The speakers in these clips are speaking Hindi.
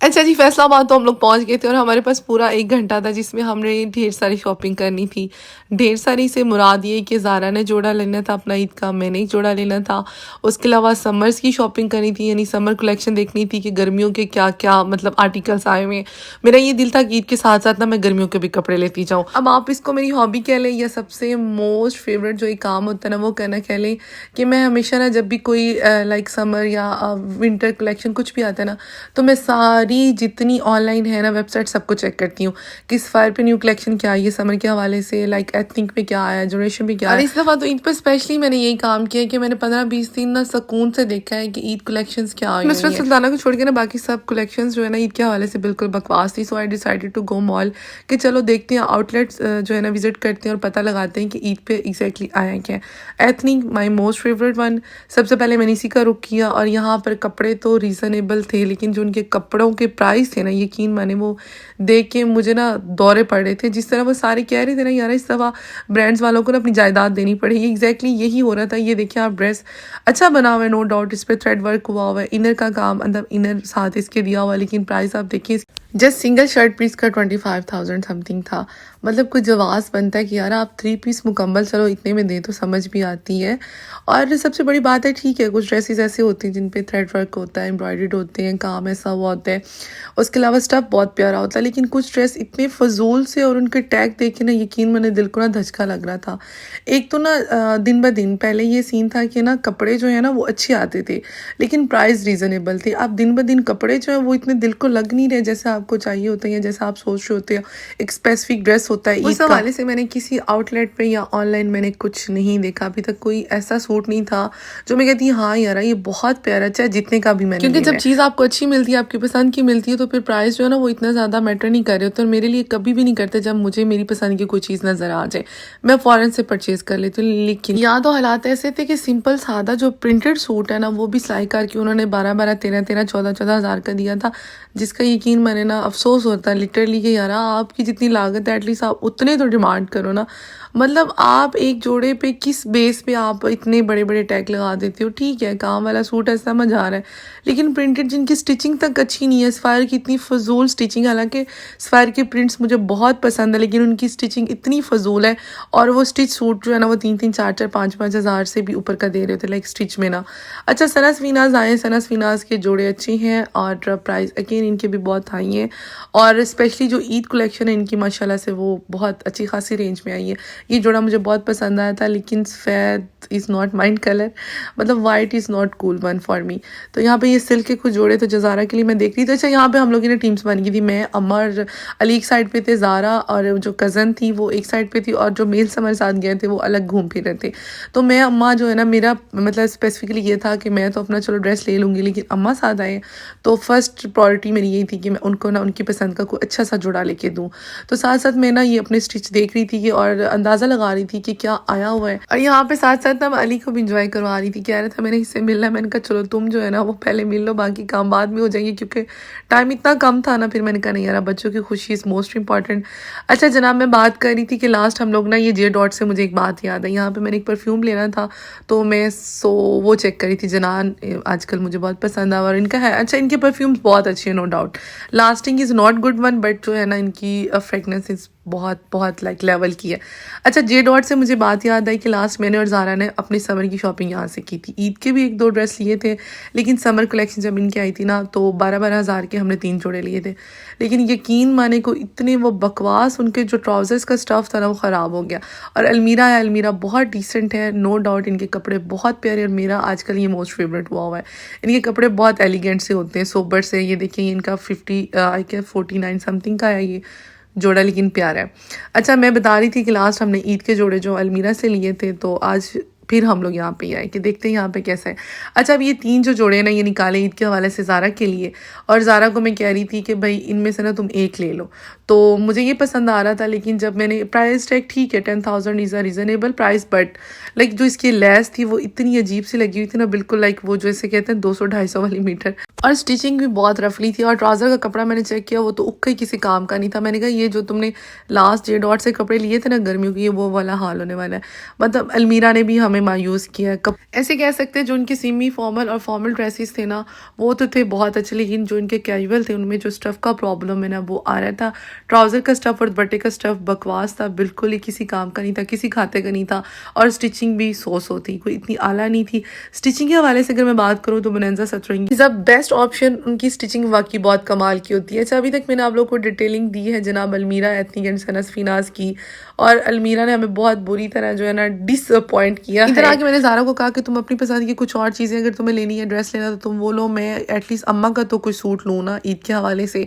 अच्छा जी, फैसलाबाद तो हम लोग पहुँच गए थे और हमारे पास पूरा 1 घंटा था जिसमें हमने ढेर सारी शॉपिंग करनी थी। ढेर सारी से मुराद ये कि ज़ारा ने जोड़ा लेना था अपना ईद का, मैंने एक जोड़ा लेना था। उसके अलावा समर्स की शॉपिंग करनी थी, यानी समर कलेक्शन देखनी थी कि गर्मियों के क्या-क्या मतलब आर्टिकल्स आए हुए हैं। मेरा ये दिल था कि ईद के साथ-साथ ना मैं गर्मियों के भी कपड़े लेती जाऊँ। अब आप इसको मेरी हॉबी कह लें या सबसे मोस्ट फेवरेट जो एक काम होता है ना वो करना कह लें कि मैं हमेशा ना जब भी कोई लाइक समर या विंटर कलेक्शन कुछ भी आता है ना, तो मैं सारी जितनी ऑनलाइन है ना वेबसाइट सबको चेक करती हूँ कि इस फायर पे न्यू कलेक्शन क्या आई है समर के हवाले से, लाइक एथनिक पे क्या आया है, जनरेशन पे क्या और इस दफ़ा तो ईद पर स्पेशली मैंने यही काम किया कि मैंने 15-20 दिन ना सुकून से देखा है कि ईद कलेक्शंस क्या आई हुई हैं। सुल्ताना को छोड़ के ना बाकी सब कलेक्शंस जो है ना ईद के हवाले से बिल्कुल बकवास थी। So I decided to go mall कि चलो देखते हैं आउटलेट्स जो है ना विजिट करते हैं और पता लगाते हैं कि ईद पे एग्जैक्टली आया क्या है। Ethnic my most favourite one, सबसे पहले मैंने इसी का रुख किया और यहाँ पर कपड़े तो रीज़नेबल थे लेकिन जो उनके कपड़ों के प्राइस थे ना, यकीन माने वो देख के मुझे ना दौरे पड़ रहे थे। जिस तरह वो सारे कह रहे थे ना यार इस दफ़ा ब्रांड्स वालों को ना अपनी जायदाद देनी पड़ेगी, एग्जैक्टली यही हो रहा था। ये देखिए आप, ड्रेस अच्छा बना हुआ है नो डाउट, इस पर थ्रेड वर्क हुआ हुआ है, इनर का काम मतलब इनर साथ इसके दिया हुआ, लेकिन प्राइस आप देखिए जस्ट सिंगल शर्ट पीस का 25,000 समथिंग था। मतलब कुछ जवाब बनता है कि यार आप 3 पीस मुकम्मल चलो इतने में दें तो समझ भी आती है। और सबसे बड़ी बात है ठीक है कुछ ड्रेसेस ऐसे होती हैं जिन पे थ्रेड वर्क होता है, एम्ब्रॉयडर्ड होते हैं, काम ऐसा हुआ होता है, उसके अलावा स्टफ़ बहुत प्यारा होता है, लेकिन कुछ ड्रेस इतने फजूल से और उनके टैग देख के ना यकीन मैंने दिल को ना धचका लग रहा था। एक तो ना दिन ब दिन पहले ये सीन था कि ना कपड़े जो है ना वो अच्छे आते थे लेकिन प्राइस रीज़नेबल थे। अब दिन ब दिन कपड़े जो है वो इतने दिल को लग नहीं रहे जैसे आपको चाहिए होते हैं, जैसा आप सोच रहे होते हो। एक स्पेसिफिक ड्रेस होता है उस हवाले से मैंने किसी आउटलेट पे या ऑनलाइन मैंने कुछ नहीं देखा अभी तक, कोई ऐसा सूट नहीं था जो मैं कहती हाँ यार ये बहुत प्यारा, चाहे जितने का भी मैंने, क्योंकि जब चीज़ आपको अच्छी मिलती है आपकी पसंद की मिलती है तो फिर प्राइस जो है ना वो इतना ज़्यादा मैटर नहीं कर रहे होते और मेरे लिए कभी भी नहीं करते। जब मुझे मेरी पसंद की कोई चीज़ नज़र आ जाए मैं फ़ौरन से परचेज़ कर लेती हूँ। लेकिन यहाँ तो हालात ऐसे थे कि सिंपल सादा जो प्रिंटेड सूट है ना वो भी सिलाई करके उन्होंने 12-12, 13-13, 14-14 हज़ार का दिया था, जिसका यकीन मैंने ना अफसोस होता है लिटरली कि यार आपकी जितनी लागत है एटलीस्ट आप उतने तो डिमांड करो ना। मतलब आप एक जोड़े पे किस बेस पे आप इतने बड़े बड़े टैग लगा देते हो। ठीक है काम वाला सूट है समझ आ रहा है, लेकिन प्रिंटेड जिनकी स्टिचिंग तक अच्छी नहीं है, स्पायर की इतनी फजूल स्टिचिंग, हालांकि स्पायर के प्रिंट्स मुझे बहुत पसंद है लेकिन उनकी स्टिचिंग इतनी फजूल है और वो स्टिच सूट जो है ना वो 3-3, 4-4, 5-5 हज़ार से भी ऊपर का दे रहे थे लाइक स्टिच में ना। अच्छा सनस वीनाज आए, सनस वीनाज के जोड़े अच्छे हैं और प्राइस अगेन इनके भी बहुत हाई हैं और स्पेशली जो ईद कलेक्शन है इनकी माशाल्लाह से वो बहुत अच्छी खासी रेंज में आई है। ये जोड़ा मुझे बहुत पसंद आया था लेकिन सफ़ेद इज़ नॉट माइंड कलर, मतलब white is not cool one for me. तो यहाँ पे ये सिल्क के कुछ जोड़े तो ज़ारा के लिए मैं देख रही थी। अच्छा यहाँ पे हम लोग की ना टीम्स बन गई थी, मैं अम्मा और अली एक साइड पे थे, ज़ारा और जो कज़न थी वो एक साइड पे थी और जो मेल्स हमारे साथ गए थे वो अलग घूम फिर रहे थे। तो मैं अम्मा जो है ना मेरा मतलब स्पेसिफिकली ये था कि मैं तो अपना चलो ड्रेस ले लूँगी लेकिन अम्मा साथ आए तो फर्स्ट प्रायोरिटी मेरी यही थी कि मैं उनको ना उनकी पसंद का कोई अच्छा सा जोड़ा लेके दूँ। तो साथ साथ मैं ना ये अपने स्टिच देख रही थी और अंदाज़ा लगा रही थी कि क्या आया हुआ है और यहाँ पे साथ साथ ना मैं अली को भी इंजॉय करवा रही थी। कह रहा था मैंने इससे मिलना है, मैंने कहा चलो तुम जो है ना वो पहले मिल लो बाकी काम बाद में हो जाएंगे क्योंकि टाइम इतना कम था ना। फिर मैंने कहा नहीं यार बच्चों की खुशी इज़ मोस्ट इंपॉर्टेंट। अच्छा जनाब मैं बात कर रही थी कि लास्ट हम लोग ना ये जे डॉट से मुझे एक बात याद है, यहाँ पे मैंने एक परफ्यूम लेना था तो मैं वो चेक करी थी जनान, आजकल मुझे बहुत पसंद आया और इनका है अच्छा, इनके परफ्यूम्स बहुत अच्छे हैं no doubt, lasting is not good one but जो है ना इनकी फ्रेगनेंस इज़ बहुत बहुत लाइक लेवल की है। अच्छा जे डॉट से मुझे बात याद आई कि लास्ट मैंने और ज़ारा ने अपनी समर की शॉपिंग यहाँ से की थी। ईद के भी 1-2 ड्रेस लिए थे लेकिन समर कलेक्शन जब इनकी आई थी ना तो 12-12 हज़ार के हमने 3 जोड़े लिए थे। लेकिन यकीन माने को इतने वो बकवास उनके जो ट्राउज़र्स का स्टफ़ था ना वो ख़राब हो गया। और अलमीरा है, अलमीरा बहुत डिसेंट है नो डाउट, इनके कपड़े बहुत प्यारे और मेरा आजकल ये मोस्ट फेवरेट हुआ हुआ है। इनके कपड़े बहुत एलिगेंट से होते हैं, सोबर से। ये देखिए इनका 49 समथिंग का है ये जोड़ा लेकिन प्यारा है। अच्छा मैं बता रही थी कि लास्ट हमने ईद के जोड़े जो अलमीरा से लिए थे तो आज फिर हम लोग यहाँ पे आए कि देखते हैं यहाँ पे कैसा है। अच्छा अब ये 3 जो जोड़े हैं ना ये निकाले ईद के हवाले से ज़ारा के लिए और ज़ारा को मैं कह रही थी कि भाई इनमें से ना तुम एक ले लो। तो मुझे ये पसंद आ रहा था लेकिन जब मैंने प्राइस टैग ठीक है 10,000 is a reasonable price but like जो इसकी लेस थी वो इतनी अजीब सी लगी हुई थी ना, बिल्कुल लाइक वो जो इसे कहते हैं 200-250 वाली मीटर, और स्टिचिंग भी बहुत रफली थी और ट्राउज़र का कपड़ा मैंने चेक किया वो तो उक्का ही किसी काम का नहीं था। मैंने कहा ये जो तुमने लास्ट जे डॉट से कपड़े लिए थे ना गर्मियों की ये वो वाला हाल होने वाला है। मतलब अलमीरा ने भी हमें में मायूस किया है। ऐसे कह सकते हैं जो उनके सेमी फॉर्मल और फॉर्मल ड्रेसेस थे ना वो तो थे बहुत अच्छे, लेकिन जो इनके कैजुअल थे उनमें जो स्टफ़ का प्रॉब्लम है ना वो आ रहा था। ट्राउज़र का स्टफ़ और दुपट्टे का स्टफ़ बकवास था, बिल्कुल ही किसी काम का नहीं था, किसी खाते का नहीं था। और स्टिचिंग भी सो थी, कोई इतनी आला नहीं थी। स्टिचिंग के हवाले से अगर मैं बात करूँ तो बोनांजा सतरंगी इज़ अ बेस्ट ऑप्शन। उनकी स्टिचिंग वाकई बहुत कमाल की होती है। अच्छा, अभी तक मैंने आप लोग को डिटेलिंग दी है जनाब अलमीरा एथनिक एंड सनस फिनाज की, और अलमीरा ने हमें बहुत बुरी तरह जो है ना डिसअपॉइंट किया है। इधर आके मैंने ज़ारा को कहा कि तुम अपनी पसंद की कुछ और चीज़ें अगर तुम्हें लेनी है, ड्रेस लेना तो तुम वो लो, मैं एटलीस्ट अम्मा का तो कोई सूट लूँ ना ईद के हवाले से।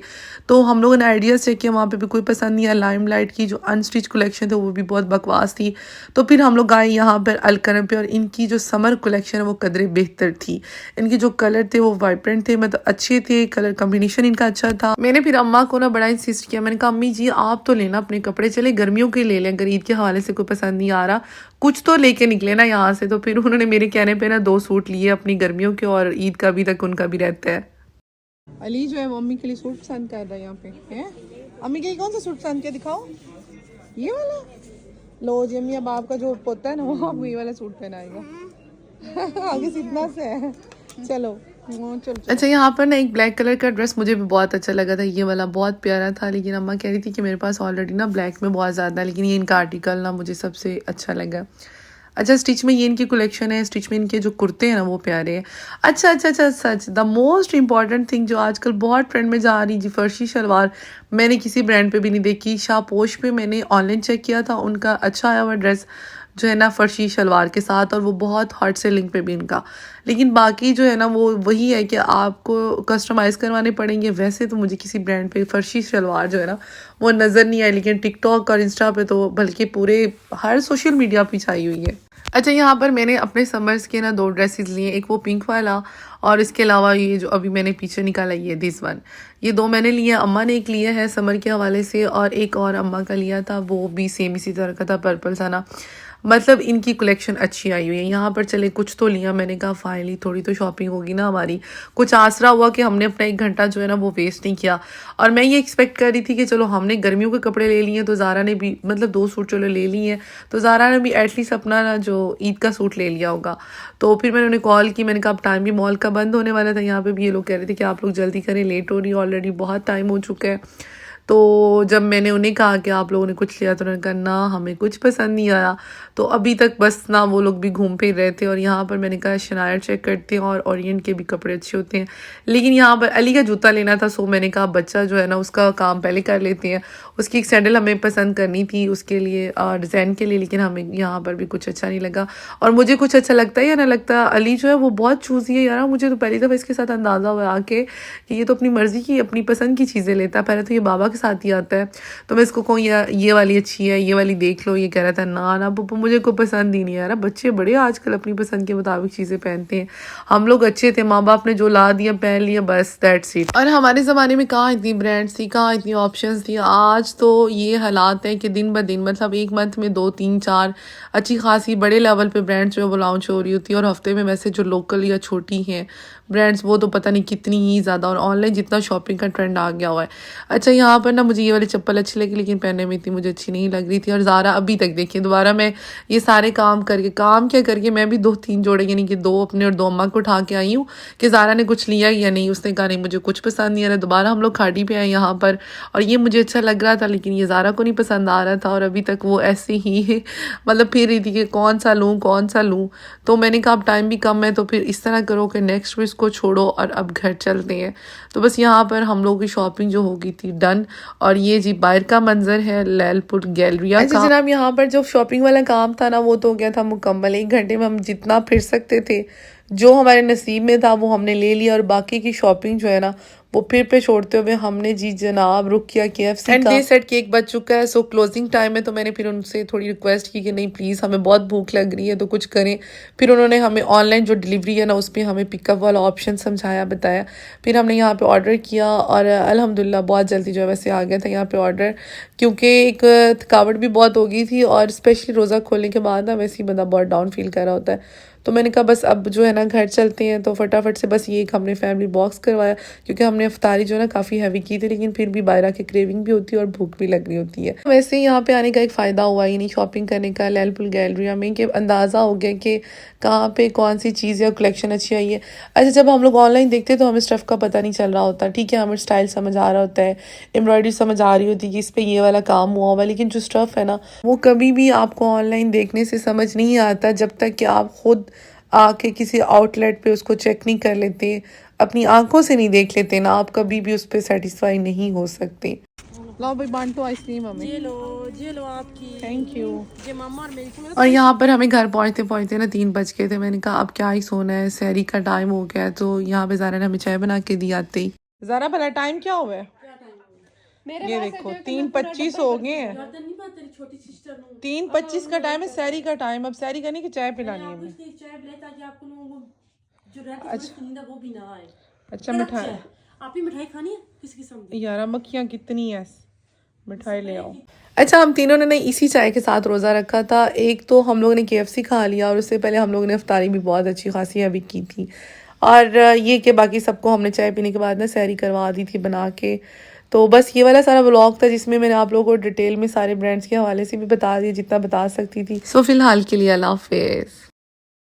तो हम लोगों ने आइडियाज़ चेक किया, वहाँ पे भी कोई पसंद नहीं आया। लाइमलाइट की जो अनस्टिच कलेक्शन थे वो भी बहुत बकवास थी। तो फिर हम लोग आए यहाँ पर अलकरम पे, और इनकी जो समर कलेक्शन है वो कदरे बेहतर थी। इनके जो कलर थे वो वाइब्रेंट थे, मतलब अच्छे थे, कलर कम्बिनेशन इनका अच्छा था। मैंने फिर अम्मा को ना बड़ा इंसिस्ट किया, मैंने कहा अम्मी जी आप तो लेना अपने कपड़े, चले गर्मियों के ले लें, अगर ईद के हवाले से कोई पसंद नहीं आ रहा कुछ तो लेके निकले ना यहाँ से। तो फिर उन्होंने मेरे कहने पे ना 2 सूट लिए अपनी गर्मियों के, और ईद का अभी तक उनका भी रहता है। अली जो है मम्मी के लिए सूट पसंद कर रहा है यहाँ पे है। अम्मी के लिए कौन सा सूट पसंद किया दिखाओ, ये वाला लो जी। अम्मी अब आपका जो पोता है ना वो आपको ये वाला सूट पहनाएगा। आगे सीधना से है, चलो चलो। अच्छा, यहाँ पर ना एक ब्लैक कलर का ड्रेस मुझे भी बहुत अच्छा लगा था, ये वाला बहुत प्यारा था, लेकिन अम्मा कह रही थी कि मेरे पास ऑलरेडी ना ब्लैक में बहुत ज़्यादा, लेकिन ये इनका आर्टिकल ना मुझे सबसे अच्छा लगा। अच्छा, स्टिच में ये इनकी कलेक्शन है, स्टिच में इनके जो कुर्ते हैं ना वो प्यारे हैं। अच्छा, सच द मोस्ट इंपॉर्टेंट थिंग जो आजकल बहुत ट्रेंड में जा रही जी, फर्शी शलवार मैंने किसी ब्रांड पे भी नहीं देखी। शापोश पे मैंने ऑनलाइन चेक किया था, उनका अच्छा आया हुआ ड्रेस जो है ना फर्शी शलवार के साथ, और वो बहुत हॉट सेलिंग पे भी इनका। लेकिन बाकी जो है ना वो वही है कि आपको कस्टमाइज़ करवाने पड़ेंगे। वैसे तो मुझे किसी ब्रांड पे फर्शी शलवार जो है ना वो नज़र नहीं आई, लेकिन टिकटॉक और इंस्टा पे तो बल्कि पूरे हर सोशल मीडिया पे छाई हुई है। अच्छा, यहाँ पर मैंने अपने समर्स के ना 2 ड्रेसेस लिए, एक वो पिंक वाला और इसके अलावा ये जो अभी मैंने पीछे निकाला ये दिस वन, ये 2 मैंने लिए। अम्मा ने एक लिया है समर के हवाले से, और एक और अम्मा का लिया था, वो भी सेम इसी तरह का था, पर्पल सा ना। मतलब इनकी कलेक्शन अच्छी आई हुई है। यहाँ पर चले कुछ तो लिया, मैंने कहा फाइनली थोड़ी तो शॉपिंग होगी ना हमारी, कुछ आसरा हुआ कि हमने अपना 1 घंटा जो है ना वो वेस्ट नहीं किया। और मैं ये एक्सपेक्ट कर रही थी कि चलो हमने गर्मियों के कपड़े ले लिए, तो ज़ारा ने भी मतलब 2 सूट चलो ले लिए हैं, तो ज़ारा ने भी एटलीस्ट अपना ना जो ईद का सूट ले लिया होगा। तो फिर मैंने उन्हें कॉल की, मैंने कहा अब टाइम भी मॉल का बंद होने वाला था। यहाँ पर भी ये लोग कह रहे थे कि आप लोग जल्दी करें, लेट हो रही है ऑलरेडी, बहुत टाइम हो चुका है। तो जब मैंने उन्हें कहा कि आप लोगों ने कुछ लिया, तो उन्होंने कहा ना हमें कुछ पसंद नहीं आया। तो अभी तक बस ना वो लोग भी घूम फिर रहे थे। और यहाँ पर मैंने कहा शनायर चेक करते हैं, और ओरिएंट के भी कपड़े अच्छे होते हैं। लेकिन यहाँ पर अली का जूता लेना था, सो मैंने कहा बच्चा जो है ना उसका काम पहले कर लेते हैं। उसकी एक सैंडल हमें पसंद करनी थी उसके लिए डिज़ाइन के लिए, लेकिन हमें यहाँ पर भी कुछ अच्छा नहीं लगा। और मुझे कुछ अच्छा लगता है या ना लगता, अली जो है वो बहुत चूज़ी है यार। मुझे तो पहली दफ़ा इसके साथ अंदाज़ा हुआ आके कि ये तो अपनी मर्ज़ी की अपनी पसंद की चीज़ें लेता है। पहले तो ये बाबा के साथ ही आता है, तो मैं इसको कहूँ ये वाली अच्छी है, ये वाली देख लो, ये कह रहा था ना पप्पू मुझे कोई पसंद ही नहीं आ रहा। बच्चे बड़े आजकल अपनी पसंद के मुताबिक चीज़ें पहनते हैं। हम लोग अच्छे थे, माँ बाप ने जो ला दिया पहन लिया, बस दैट्स इट। और हमारे ज़माने में कहाँ इतनी ब्रांड्स थी, कहाँ इतनी ऑप्शंस थी। आज तो ये हालात है कि दिन ब दिन मतलब 1 मंथ में 2 3 4 अच्छी खासी बड़े लेवल पे ब्रांड्स जो है वो लॉन्च हो रही होती है, और हफ्ते में वैसे जो लोकल या छोटी हैं ब्रांड्स वो तो पता नहीं कितनी ही ज़्यादा, और ऑनलाइन जितना शॉपिंग का ट्रेंड आ गया हुआ है। अच्छा, यहाँ पर ना मुझे ये वाली चप्पल अच्छी लगी, लेकिन पहनने में इतनी मुझे अच्छी नहीं लग रही थी। और ज़ारा अभी तक देखिए दोबारा मैं ये सारे काम करके मैं भी 2-3 जोड़े यानी कि 2 अपने और 2 अम्मा को उठा के आई हूँ कि ज़ारा ने कुछ लिया या नहीं। उसने कहा नहीं मुझे कुछ पसंद नहीं आ रहा। दोबारा हम लोग खाड़ी पे आए यहाँ पर, और ये मुझे अच्छा लग रहा था, लेकिन ये ज़ारा को नहीं पसंद आ रहा था, और अभी तक वो ऐसे ही मतलब फिर रही थी कि कौन सा लूँ। तो मैंने कहा अब टाइम भी कम है, तो फिर इस तरह करो कि नेक्स्ट वीक को छोड़ो और अब घर चलते हैं। तो बस यहाँ पर हम लोगों की शॉपिंग जो हो गई थी डन। और ये जी बाहर का मंजर है लैलपुर गैलरिया का। जनाब यहाँ पर जो शॉपिंग वाला काम था ना वो तो हो गया था मुकम्मल। 1 घंटे में हम जितना फिर सकते थे, जो हमारे नसीब में था वो हमने ले लिया। और बाकी की शॉपिंग जो है ना वो फिर पे छोड़ते हुए हमने जी जनाब रुक किया KFC का। डे सेट केक बच चुका है, सो क्लोजिंग टाइम है। तो मैंने फिर उनसे थोड़ी रिक्वेस्ट की कि नहीं प्लीज़ हमें बहुत भूख लग रही है तो कुछ करें। फिर उन्होंने हमें ऑनलाइन जो डिलीवरी है ना उस पर हमें पिकअप वाला ऑप्शन समझाया, बताया। फिर हमने यहाँ पे ऑर्डर किया, और अल्हम्दुलिल्लाह बहुत जल्दी जो है वैसे आ गया था यहाँ पे ऑर्डर, क्योंकि एक थकावट भी बहुत हो गई थी, और स्पेशली रोज़ा खोलने के बाद ना वैसे ही बंदा बहुत डाउन फील कर रहा होता है। तो मैंने कहा बस अब जो है ना घर चलते हैं, तो फटाफट से बस ये एक हमने फैमिली बॉक्स करवाया, क्योंकि हमने अफ्तारी जो है ना काफ़ी हैवी की थी, लेकिन फिर भी बाहर की क्रेविंग भी होती है और भूख भी लग रही होती है। वैसे ही यहाँ पे आने का एक फ़ायदा हुआ ही नहीं शॉपिंग करने का लैलपुल गैलरिया में, कि अंदाज़ा हो गया कि कहाँ पे कौन सी चीज़ या कलेक्शन अच्छी आई है। अच्छा, जब हम लोग ऑनलाइन देखते तो हमें स्टफ़ का पता नहीं चल रहा होता, ठीक है, हमें स्टाइल समझ आ रहा होता है, एम्ब्रॉयडरी समझ आ रही होती है कि इस पर ये वाला काम हुआ हुआ, लेकिन जो स्टफ़ है ना वो कभी भी आपको ऑनलाइन देखने से समझ नहीं आता जब तक कि आप खुद आके किसी आउटलेट पे उसको चेक नहीं कर लेते, अपनी आंखों से नहीं देख लेते ना, आप कभी भी उस पर सेटिस्फाई नहीं हो सकते। लो भाई बांटो आइसक्रीम हमें। ये लो आपकी। Thank you. ये मामा और मेरी और यहाँ पर हमें घर पहुँचते पहुँचते ना 3 बज गए थे। मैंने कहा अब क्या ही सोना है, सहरी का टाइम हो गया है, तो यहाँ पे ज़ारा ने हमें चाय बना के दी आते ही। ज़ारा भला टाइम क्या हुआ है? ये देखो 3:25 हो गए हैं। 3:25 का टाइम है, सहरी का टाइम। अब सहरी करने की चाय पिलानी है हमें। अच्छा अच्छा मिठाई, आप ही मिठाई खानी है किस किस्म की? यार मक्खियाँ कितनी है, मिठाई ले आओ। अच्छा, हम तीनों ने ना इसी चाय के साथ रोज़ा रखा था। एक तो हम लोगों ने KFC खा लिया, और उससे पहले हम लोगों ने इफ्तारी भी बहुत अच्छी खासी अभी की थी। और ये कि बाकी सबको हमने चाय पीने के बाद ना सहरी करवा दी थी बना के। तो बस ये वाला सारा व्लॉग था जिसमें मैंने आप लोगों को डिटेल में सारे ब्रांड्स के हवाले से भी बता दिया जितना बता सकती थी। सो फिलहाल के लिए अल्लाह हाफिज़।